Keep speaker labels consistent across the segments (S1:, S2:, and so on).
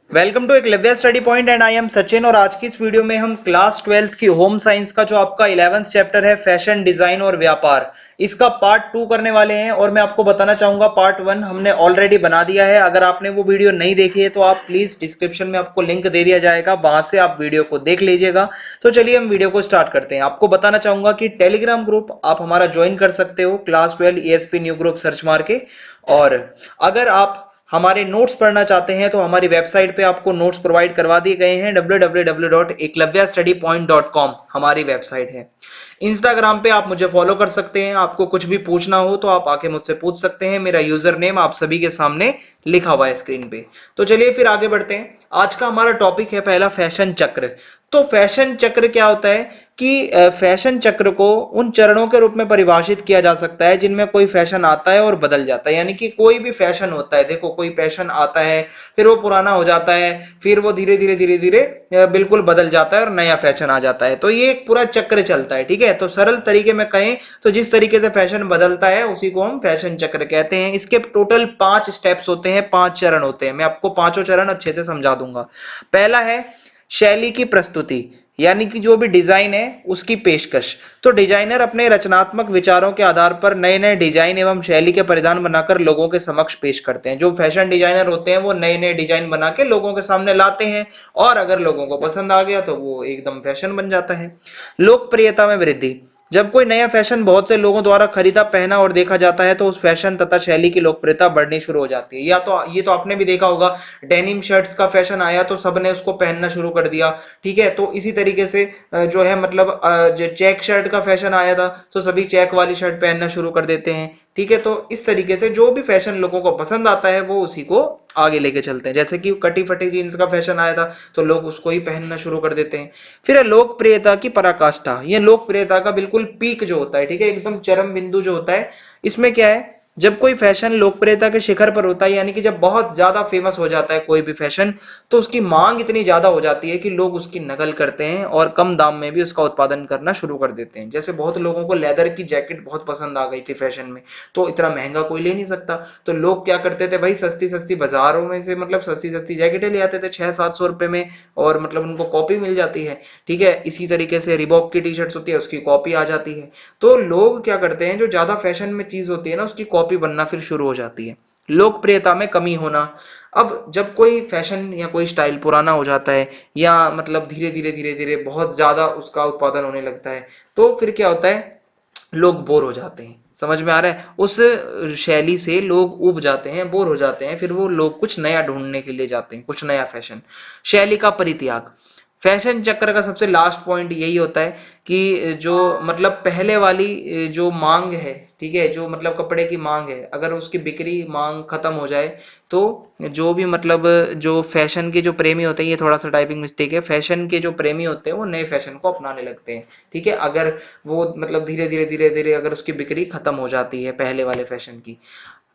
S1: Welcome to Eklavya study point and I am Sachin. और आज की इस वीडियो में हम क्लास 12th की होम साइंस का जो आपका 11th चैप्टर है फैशन डिजाइन और व्यापार, इसका पार्ट 2 करने वाले हैं। और मैं आपको बताना चाहूंगा पार्ट 1 हमने ऑलरेडी बना दिया है। अगर आपने वो वीडियो नहीं देखी है तो आप प्लीज डिस्क्रिप्शन में आपको लिंक दे दिया जाएगा, वहां से आप वीडियो को देख लीजिएगा। तो चलिए हम वीडियो को स्टार्ट करते हैं। आपको बताना चाहूंगा कि टेलीग्राम ग्रुप आप हमारा ज्वाइन कर सकते हो, class 12 ESP new group search मार के। और अगर आप हमारे नोट्स पढ़ना चाहते हैं तो हमारी वेबसाइट पे आपको नोट्स प्रोवाइड करवा दिए गए हैं। www.eklavyastudypoint.com हमारी वेबसाइट है। इंस्टाग्राम पे आप मुझे फॉलो कर सकते हैं। आपको कुछ भी पूछना हो तो आप आके मुझसे पूछ सकते हैं। मेरा यूजर नेम आप सभी के सामने लिखा हुआ है स्क्रीन पे। तो चलिए फिर आगे बढ़ते हैं। आज का हमारा टॉपिक है पहला फैशन चक्र। तो फैशन चक्र क्या होता है कि फैशन चक्र को उन चरणों के रूप में परिभाषित किया जा सकता है जिनमें कोई फैशन आता है और बदल जाता है। यानी कि कोई भी फैशन होता है, देखो कोई फैशन आता है, फिर वो पुराना हो जाता है, फिर वो धीरे धीरे धीरे धीरे बिल्कुल बदल जाता है और नया फैशन आ जाता है। तो ये एक पूरा चक्र चलता है, ठीक है। तो सरल तरीके में कहें तो जिस तरीके से फैशन बदलता है उसी को हम फैशन चक्र कहते हैं। इसके टोटल 5 स्टेप्स होते हैं, 5 चरण होते हैं। मैं आपको पांचों चरण अच्छे से समझा दूंगा। पहला है शैली की प्रस्तुति, यानी कि जो भी डिजाइन है उसकी पेशकश। तो डिजाइनर अपने रचनात्मक विचारों के आधार पर नए नए डिजाइन एवं शैली के परिधान बनाकर लोगों के समक्ष पेश करते हैं। जो फैशन डिजाइनर होते हैं वो नए नए डिजाइन बना के लोगों के सामने लाते हैं, और अगर लोगों को पसंद आ गया तो वो एकदम फैशन बन जाता है। लोकप्रियता में वृद्धि, जब कोई नया फैशन बहुत से लोगों द्वारा खरीदा, पहना और देखा जाता है तो उस फैशन तथा शैली की लोकप्रियता बढ़नी शुरू हो जाती है। या तो ये तो आपने भी देखा होगा, डेनिम शर्ट्स का फैशन आया तो सबने उसको पहनना शुरू कर दिया, ठीक है। तो इसी तरीके से जो है मतलब जो चेक शर्ट का फैशन आया था तो सभी चेक वाली शर्ट पहनना शुरू कर देते हैं, ठीक है। तो इस तरीके से जो भी फैशन लोगों को पसंद आता है वो उसी को आगे लेके चलते हैं। जैसे कि कटी फटी जीन्स का फैशन आया था तो लोग उसको ही पहनना शुरू कर देते हैं। फिर है लोकप्रियता की पराकाष्ठा। ये लोकप्रियता का बिल्कुल पीक जो होता है, ठीक है, एकदम चरम बिंदु जो होता है। इसमें क्या है, जब कोई फैशन लोकप्रियता के शिखर पर होता है, यानी कि जब बहुत ज्यादा फेमस हो जाता है कोई भी फैशन, तो उसकी मांग इतनी ज्यादा हो जाती है कि लोग उसकी नकल करते हैं और कम दाम में भी उसका उत्पादन करना शुरू कर देते हैं। जैसे बहुत लोगों को लेदर की जैकेट बहुत पसंद आ गई थी फैशन में, तो इतना महंगा कोई ले नहीं सकता, तो लोग क्या करते थे भाई, सस्ती सस्ती बाजारों में से मतलब सस्ती सस्ती जैकेटें ले आते थे 600-700 रुपए में, और मतलब उनको कॉपी मिल जाती है, ठीक है। इसी तरीके से रिबॉक की टी शर्ट्स होती है, उसकी कॉपी आ जाती है। तो लोग क्या करते हैं, जो ज्यादा फैशन में चीज होती है ना उसकी कॉपी बनना फिर शुरू हो जाती है। लोकप्रियता में कमी होना, अब जब कोई फैशन या कोई स्टाइल पुराना हो जाता है या मतलब धीरे धीरे बहुत ज्यादा उसका उत्पादन होने लगता है, तो फिर क्या होता है, लोग बोर हो जाते हैं। समझ में आ रहा है, उस शैली से लोग उब जाते हैं, बोर हो जाते हैं, फिर वो लोग कुछ नया ढूंढने के लिए जाते हैं, कुछ नया फैशन। शैली का परित्याग, फैशन चक्र का सबसे लास्ट पॉइंट यही होता है कि जो मतलब पहले वाली जो मांग है, ठीक है, जो मतलब कपड़े की मांग है, अगर उसकी बिक्री मांग खत्म हो जाए तो जो भी मतलब जो फैशन के जो प्रेमी होते हैं, ये थोड़ा सा टाइपिंग मिस्टेक है, फैशन के जो प्रेमी होते हैं वो नए फैशन को अपनाने लगते हैं, ठीक है। अगर वो मतलब धीरे धीरे अगर उसकी बिक्री खत्म हो जाती है पहले वाले फैशन की।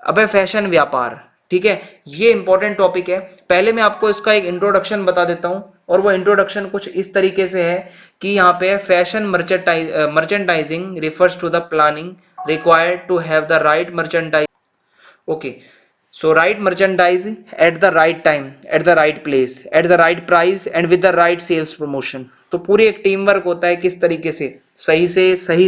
S1: अब है फैशन व्यापार, ठीक है। ये इंपॉर्टेंट टॉपिक है। पहले मैं आपको इसका एक इंट्रोडक्शन बता देता हूं, और वो इंट्रोडक्शन कुछ इस तरीके से है कि यहाँ पे fashion merchandising refers to the planning required to have the right merchandise, okay. So right merchandise at the right time, at the right place, at the right price and with the right sales promotion। तो पूरी एक team work होता है, किस तरीके से सही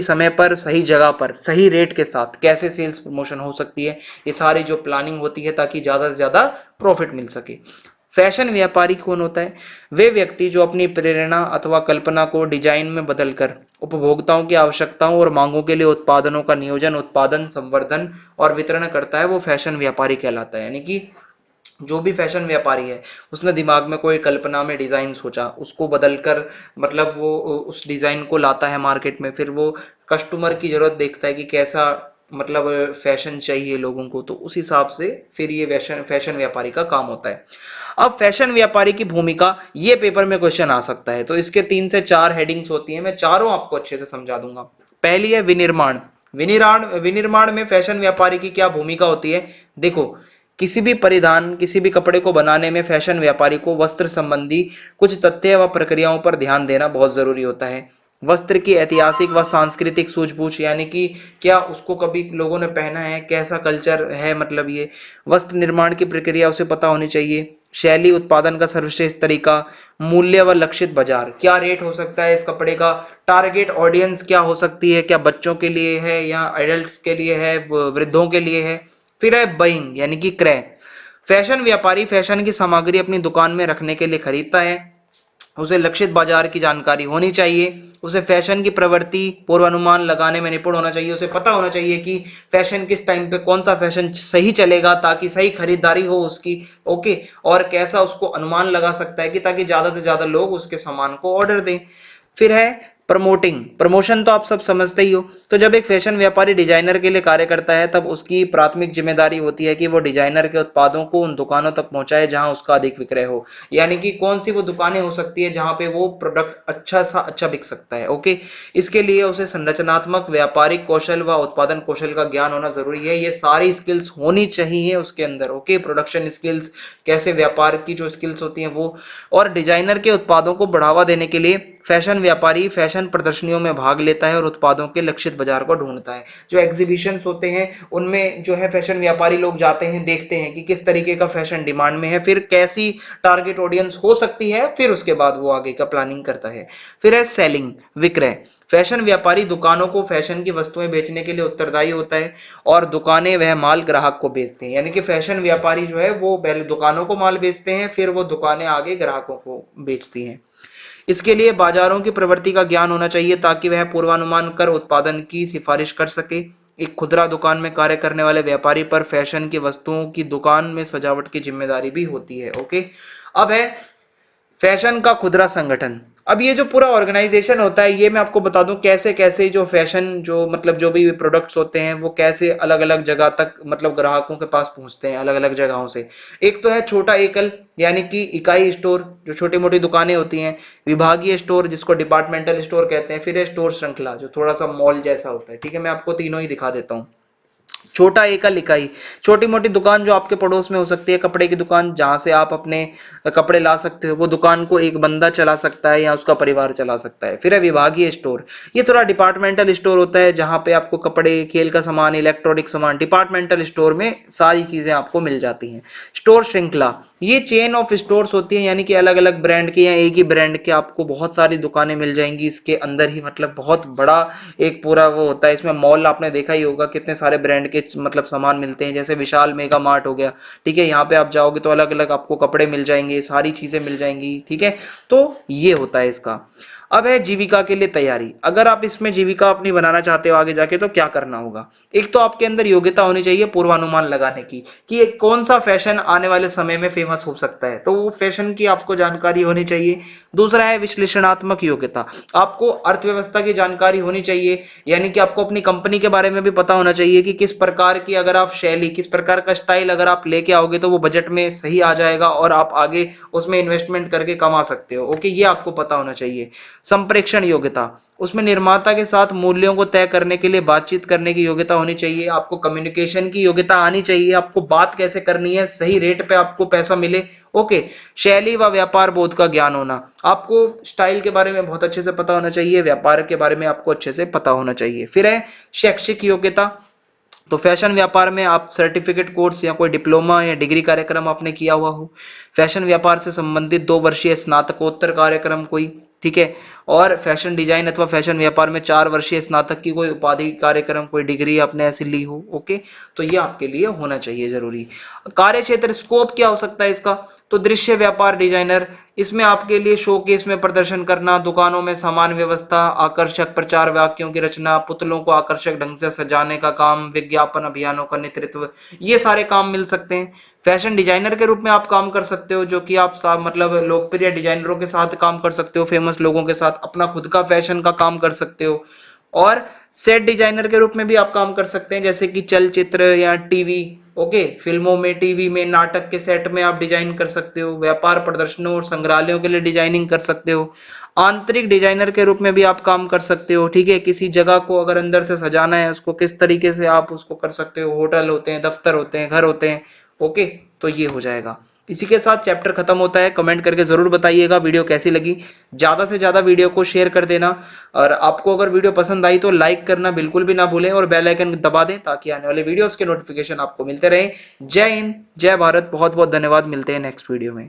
S1: समय पर सही जगह पर सही रेट के साथ कैसे सेल्स प्रमोशन हो सकती है, ये सारी जो प्लानिंग होती है ताकि ज्यादा से ज्यादा प्रॉफिट मिल सके। फैशन व्यापारी कौन होता है, वे व्यक्ति जो अपनी प्रेरणा अथवा कल्पना को डिजाइन में बदलकर उपभोक्ताओं की आवश्यकताओं और मांगों के लिए उत्पादनों का नियोजन, उत्पादन, संवर्धन और वितरण करता है, वो फैशन व्यापारी कहलाता है। यानी कि जो भी फैशन व्यापारी है उसने दिमाग में कोई कल्पना में डिजाइन सोचा, उसको बदलकर मतलब वो उस डिजाइन को लाता है मार्केट में, फिर वो कस्टमर की जरूरत देखता है कि कैसा मतलब फैशन चाहिए लोगों को, तो उस हिसाब से फिर ये फैशन फैशन व्यापारी का काम होता है। अब फैशन व्यापारी की भूमिका, ये पेपर में क्वेश्चन आ सकता है, तो इसके 3 से 4 हेडिंग्स होती हैं, मैं चारों आपको अच्छे से समझा दूंगा। पहली है विनिर्माण। विनिर्माण में फैशन व्यापारी की क्या भूमिका होती है, देखो किसी भी परिधान, किसी भी कपड़े को बनाने में फैशन व्यापारी को वस्त्र संबंधी कुछ तथ्य व प्रक्रियाओं पर ध्यान देना बहुत जरूरी होता है। वस्त्र की ऐतिहासिक व सांस्कृतिक सूझबूझ, यानी कि क्या उसको कभी लोगों ने पहना है, कैसा कल्चर है, मतलब ये वस्त्र निर्माण की प्रक्रिया उसे पता होनी चाहिए। शैली, उत्पादन का सर्वश्रेष्ठ तरीका, मूल्य व लक्षित बाजार, क्या रेट हो सकता है इस कपड़े का, टारगेट ऑडियंस क्या हो सकती है, क्या बच्चों के लिए है या एडल्ट्स के लिए है, वृद्धों के लिए है। फिर है बाइंग यानी कि क्रय। फैशन व्यापारी फैशन की सामग्री अपनी दुकान में रखने के लिए खरीदता है। उसे लक्षित बाजार की जानकारी होनी चाहिए, उसे फैशन की प्रवृत्ति पूर्वानुमान लगाने में निपुण होना चाहिए, उसे पता होना चाहिए कि फैशन किस टाइम पे कौन सा फैशन सही चलेगा ताकि सही खरीदारी हो उसकी। ओके, और कैसा उसको अनुमान लगा सकता है कि ताकि ज्यादा से ज्यादा लोग उसके सामान को ऑर्डर दें। फिर है प्रमोटिंग, प्रमोशन तो आप सब समझते ही हो। तो जब एक फैशन व्यापारी डिजाइनर के लिए कार्य करता है तब उसकी प्राथमिक जिम्मेदारी होती है कि वो डिजाइनर के उत्पादों को उन दुकानों तक पहुंचाए जहां उसका अधिक विक्रय हो। यानी कि कौन सी वो दुकानें हो सकती है जहां पे वो प्रोडक्ट अच्छा सा अच्छा बिक सकता है। ओके, इसके लिए उसे संरचनात्मक व्यापारिक कौशल व उत्पादन कौशल का ज्ञान होना जरूरी है। ये सारी स्किल्स होनी चाहिए उसके अंदर। ओके, प्रोडक्शन स्किल्स, कैसे व्यापार की जो स्किल्स होती हैं वो। और डिजाइनर के उत्पादों को बढ़ावा देने के लिए फैशन व्यापारी फैशन प्रदर्शनियों में भाग लेता है और उत्पादों के लक्षित बाजार को ढूंढता है। जो एग्जीबिशंस होते हैं उनमें जो है फैशन व्यापारी लोग जाते हैं, देखते हैं कि किस तरीके का फैशन डिमांड में है, फिर कैसी टारगेट ऑडियंस हो सकती है, फिर उसके बाद वो आगे का प्लानिंग करता है। फिर है सेलिंग, विक्रय। फैशन व्यापारी दुकानों को फैशन की वस्तुएं बेचने के लिए उत्तरदायी होता है और दुकानें वह माल ग्राहक को बेचते हैं। यानी कि फैशन व्यापारी जो है वो पहले दुकानों को माल बेचते हैं, फिर वो दुकानें आगे ग्राहकों को बेचती हैं। इसके लिए बाजारों की प्रवृत्ति का ज्ञान होना चाहिए ताकि वह पूर्वानुमान कर उत्पादन की सिफारिश कर सके। एक खुदरा दुकान में कार्य करने वाले व्यापारी पर फैशन की वस्तुओं की दुकान में सजावट की जिम्मेदारी भी होती है। ओके, अब है फैशन का खुदरा संगठन। अब ये जो पूरा ऑर्गेनाइजेशन होता है ये मैं आपको बता दूं कैसे कैसे जो फैशन जो मतलब जो भी प्रोडक्ट्स होते हैं वो कैसे अलग अलग जगह तक मतलब ग्राहकों के पास पहुंचते हैं अलग अलग जगहों से। एक तो है छोटा एकल यानी कि इकाई स्टोर, जो छोटी मोटी दुकानें होती हैं। विभागीय स्टोर जिसको डिपार्टमेंटल स्टोर कहते हैं। फिर है स्टोर श्रृंखला जो थोड़ा सा मॉल जैसा होता है। ठीक है, मैं आपको तीनों ही दिखा देता हूँ। छोटा एकल इकाई, छोटी मोटी दुकान जो आपके पड़ोस में हो सकती है, कपड़े की दुकान जहां से आप अपने कपड़े ला सकते हो, वो दुकान को एक बंदा चला सकता है या उसका परिवार चला सकता है। फिर है विभागीय स्टोर, ये थोड़ा डिपार्टमेंटल स्टोर होता है जहां पे आपको कपड़े, खेल का सामान, इलेक्ट्रॉनिक सामान डिपार्टमेंटल स्टोर में सारी चीजें आपको मिल जाती हैं। स्टोर श्रृंखला, ये चेन ऑफ स्टोर्स होती है यानी कि अलग अलग ब्रांड के या एक ही ब्रांड के आपको बहुत सारी दुकानें मिल जाएंगी इसके अंदर ही। मतलब बहुत बड़ा एक पूरा वो होता है इसमें। मॉल आपने देखा ही होगा कितने सारे ब्रांड के मतलब सामान मिलते हैं, जैसे विशाल मेगा मार्ट हो गया। ठीक है, यहाँ पे आप जाओगे तो अलग अलग आपको कपड़े मिल जाएंगे, सारी चीजें मिल जाएंगी। ठीक है, तो ये होता है इसका। अब है जीविका के लिए तैयारी। अगर आप इसमें जीविका अपनी बनाना चाहते हो आगे जाके तो क्या करना होगा। एक तो आपके अंदर योग्यता होनी चाहिए पूर्वानुमान लगाने की कि कौन सा फैशन आने वाले समय में फेमस हो सकता है, तो वो फैशन की आपको जानकारी होनी चाहिए। दूसरा है विश्लेषणात्मक योग्यता, आपको अर्थव्यवस्था की जानकारी होनी चाहिए। यानी कि आपको अपनी कंपनी के बारे में भी पता होना चाहिए कि किस प्रकार की अगर आप शैली, किस प्रकार का स्टाइल अगर आप लेके आओगे तो वो बजट में सही आ जाएगा और आप आगे उसमें इन्वेस्टमेंट करके कमा सकते हो। ओके, ये आपको पता होना चाहिए। संप्रेषण योग्यता, उसमें निर्माता के साथ मूल्यों को तय करने के लिए बातचीत करने की योग्यता होनी चाहिए। आपको कम्युनिकेशन की योग्यता आनी चाहिए, आपको बात कैसे करनी है, सही रेट पे आपको पैसा मिले। ओके, शैली व व्यापार बोध का ज्ञान होना, आपको स्टाइल के बारे में बहुत अच्छे से पता होना चाहिए, व्यापार के बारे में आपको अच्छे से पता होना चाहिए। फिर है शैक्षिक योग्यता, तो फैशन व्यापार में आप सर्टिफिकेट कोर्स या कोई डिप्लोमा या डिग्री कार्यक्रम आपने किया हुआ हो। फैशन व्यापार से संबंधित 2 वर्षीय स्नातकोत्तर कार्यक्रम कोई। ठीक है, और फैशन डिजाइन अथवा फैशन व्यापार में 4 वर्षीय स्नातक की कोई उपाधि कार्यक्रम कोई डिग्री आपने ऐसी ली हो। ओके, तो ये आपके लिए होना चाहिए जरूरी। कार्य क्षेत्र स्कोप क्या हो सकता है इसका, तो दृश्य व्यापार डिजाइनर, इसमें आपके लिए शोकेस में प्रदर्शन करना, दुकानों में सामान व्यवस्था, आकर्षक प्रचार वाक्यों की रचना, पुतलों को आकर्षक ढंग से सजाने का काम, विज्ञापन अभियानों का नेतृत्व, ये सारे काम मिल सकते हैं। फैशन डिजाइनर के रूप में आप काम कर सकते हो, जो कि आप मतलब लोकप्रिय डिजाइनरों के साथ काम कर सकते हो, फेमस लोगों के साथ अपना खुद का फैशन का काम कर सकते हो। और सेट डिजाइनर के रूप में भी आप काम कर सकते हैं, जैसे कि चलचित्र या टीवी, ओके, फिल्मों में, टीवी में, नाटक के सेट में आप डिजाइन कर सकते हो। व्यापार प्रदर्शनों और संग्रहालयों के लिए डिजाइनिंग कर सकते हो। आंतरिक डिजाइनर के रूप में भी आप काम कर सकते हो। ठीक है, किसी जगह को अगर अंदर से सजाना है उसको किस तरीके से आप उसको कर सकते हो। होटल होते हैं, दफ्तर होते हैं, घर होते हैं। ओके, तो ये हो जाएगा। इसी के साथ चैप्टर खत्म होता है। कमेंट करके जरूर बताइएगा वीडियो कैसी लगी। ज्यादा से ज्यादा वीडियो को शेयर कर देना, और आपको अगर वीडियो पसंद आई तो लाइक करना बिल्कुल भी ना भूलें और बेल आइकन दबा दें ताकि आने वाले वीडियोस के नोटिफिकेशन आपको मिलते रहें। जय हिंद, जय भारत, बहुत बहुत धन्यवाद। मिलते हैं नेक्स्ट वीडियो में।